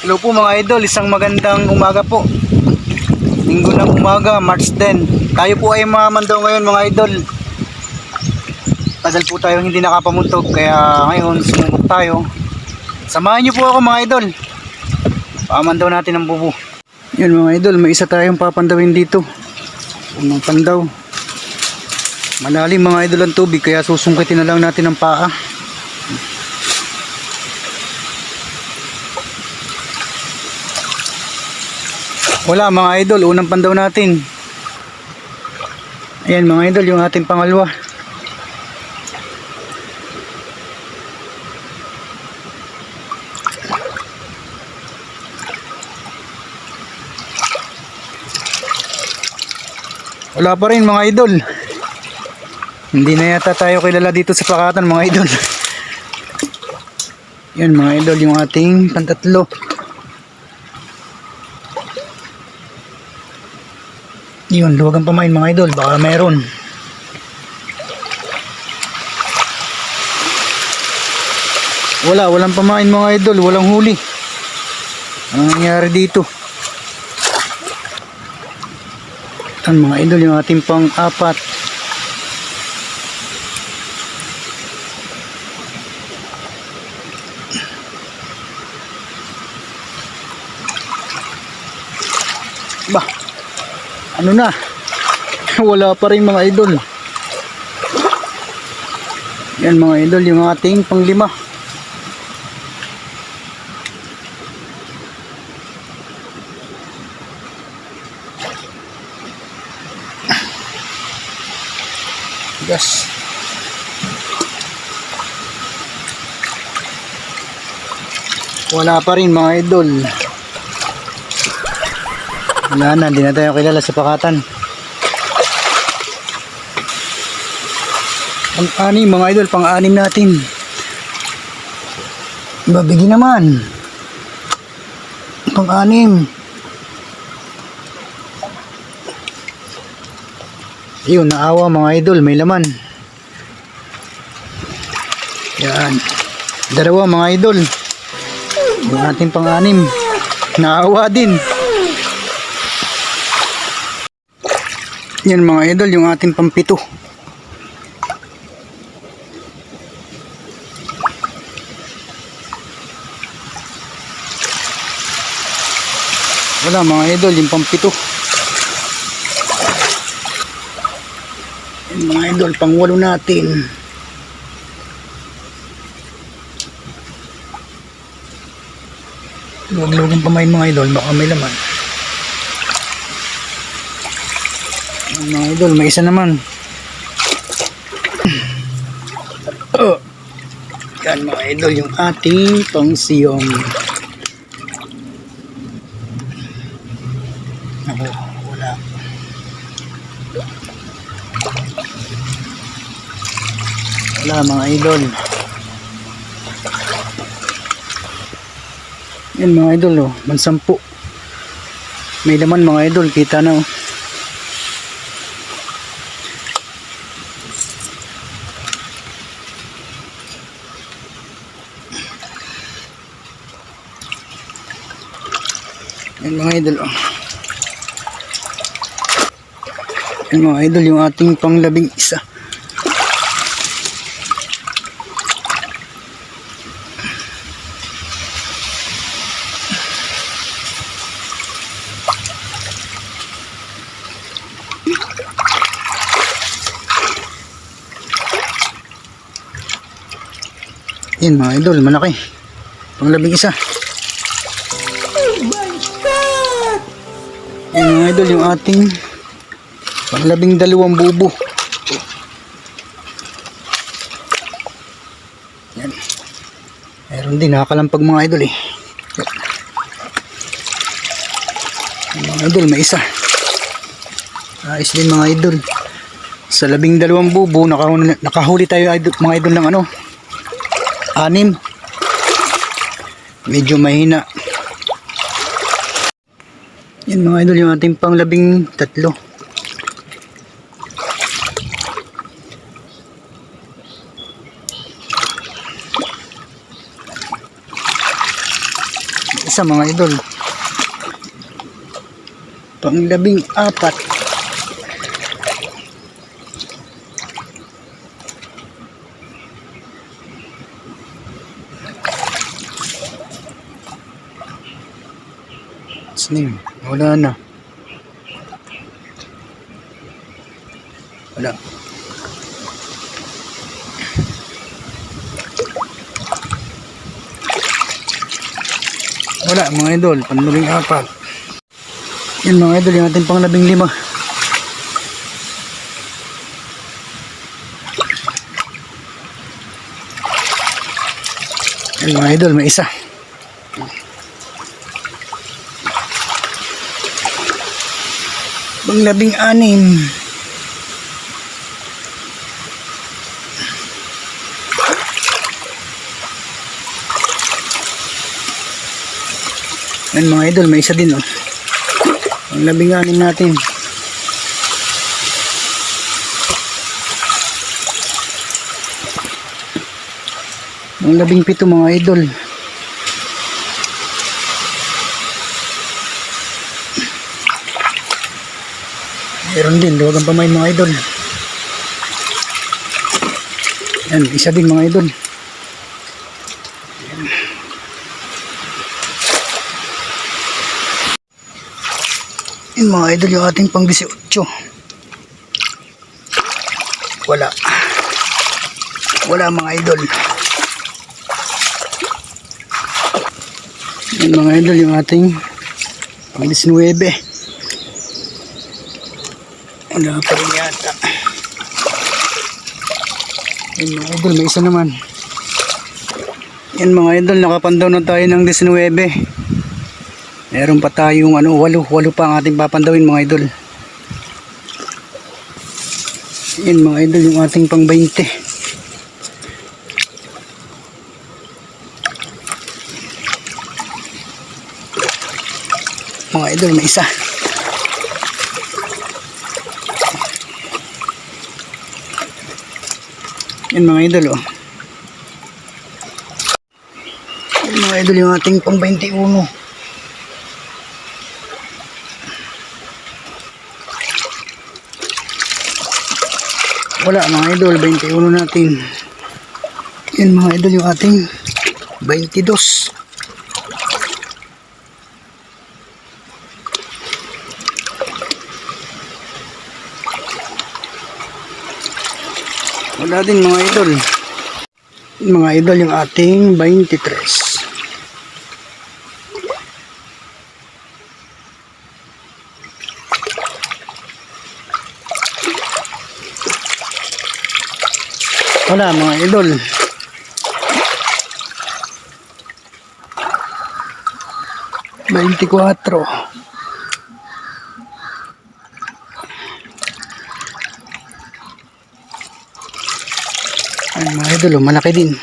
Hello po mga idol, isang magandang umaga po. Linggo ng umaga, March 10. Tayo po ay mamandaw ngayon mga idol. Tagal po tayo hindi nakapamuntog, kaya ngayon sumubok tayo. Samahan niyo po ako mga idol. Pamandaw natin ang bubo. Yun mga idol, may isa tayong papandawin dito. Unang pandaw. Malalim mga idol ang tubig, kaya susungkitin na lang natin ang paa. Wala mga idol, unang pandaw natin. Ayan mga idol, yung ating pangalawa. Wala pa rin mga idol. Hindi na yata tayo kilala dito sa Pakatan mga idol. Yan mga idol, yung ating pantatlo. Yun, luwag ang pamain mga idol, baka meron. Walang pamain mga idol, walang huli. Anong nangyari dito? Yan mga idol, yung ating pang-apat. Bah, ano na? Wala pa rin mga idol. Yan mga idol, yung ating pang-5. Yes. Wala pa rin mga idol. Wala na, hindi na tayo kilala sa Pakatan. Pang-anim mga idol, pang-anim natin. Babigi naman. Pang-anim. Yun, naawa mga idol, may laman. Yan. Dalawa mga idol. Yung ating pang-anim. Naawa din. Yan mga idol, yung ating pang-7. Wala mga idol, yung pang-7. Yan mga idol, pang-8 natin. Luwag-luwag ang pamain mga idol, baka may laman. Mga idol, may isa naman. Yan mga idol, yung ating pang-siyong. Ako, wala. Wala mga idol. Yan mga idol, oh, mansampu. May laman mga idol, kita na oh. Yan mga idol, oh. Yan mga idol, yung ating pang-11. Yan mga idol, malaki. Pang-11. Yan mga idol, yung ating pang-12 bubo. Yan. Meron din, nakakalampag mga idol eh. Yan mga idol, may isa. Ayos din mga idol. Sa 12 bubo, nakahuli tayo mga idol ng ano, 6. Medyo mahina. Yan mga idol, yung ating pang-13. isa mga idol. Pang-14. Slim, wala na. Wala. Wala mga idol, pang-14. Yan mga idol, yung ating pang-15. Yan mga idol, may isa. Pang-16. Yan mga idol, may isa din oh. Pang-16 natin. Pang-17 mga idol. Meron din, luwagang pamay mga idol. Yan, isa din mga idol. Yan mga idol, yung ating pang-18. Wala. Wala mga idol. Yan mga idol, yung ating pang-19. Wala pa rin yata. Yan mga idol, may isa naman. Yan mga idol, nakapandaw na tayo ng 19. Meron pa tayong 8 pa ang ating papandawin mga idol. Yan mga idol, yung ating pang 20. Mga idol, may isa. Yan mga idol oh. Yan mga idol, yung ating pang 21. Wala mga idol, 21 natin. Yan mga idol, yung ating 22. Wala din mga idol. Mga idol, yung ating 23. Wala mga idol. Veinticuatro. Ay mga idol, malaki din.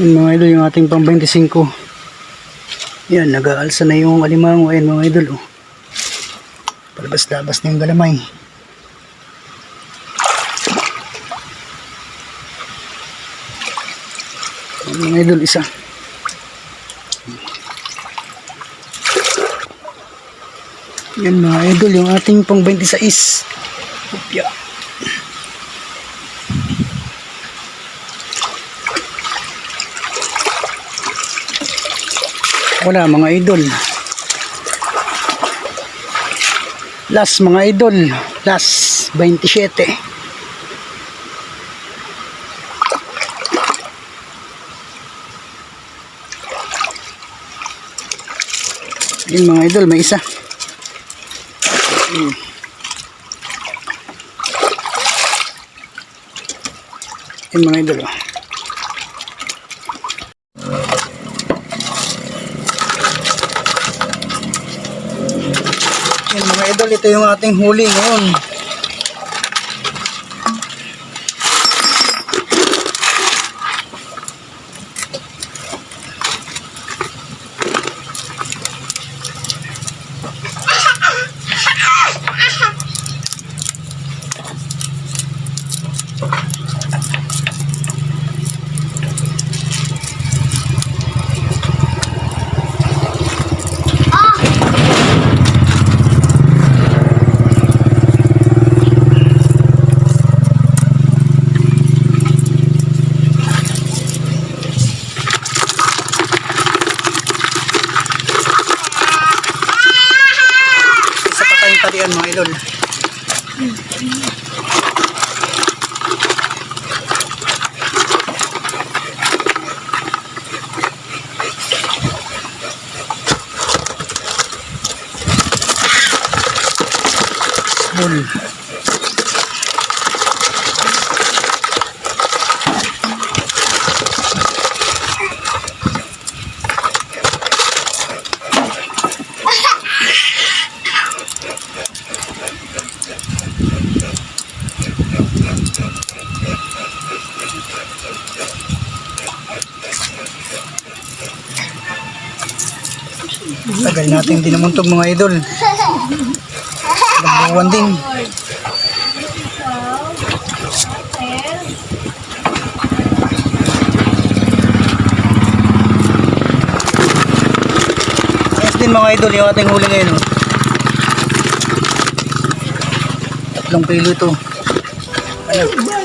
Yan mga idol, yung ating pang 25. Yan, nag-aalsa na yung alimango. Ayan mga idol oh. Palabas-labas na yung galamay. Mga idol, isa. Yan mga idol, yung ating pang 26. Upya. Wala mga idol. Last mga idol, last 27. Yung mga idol, may isa. Yung mga idol. Yan mga idol, ito yung ating huli ngayon. idol. Bull. Tagal natin dinamuntog mga idol. Buwan din. Ayos din mga idol yung ating huli ngayon. 3 kilo ito. Ayan.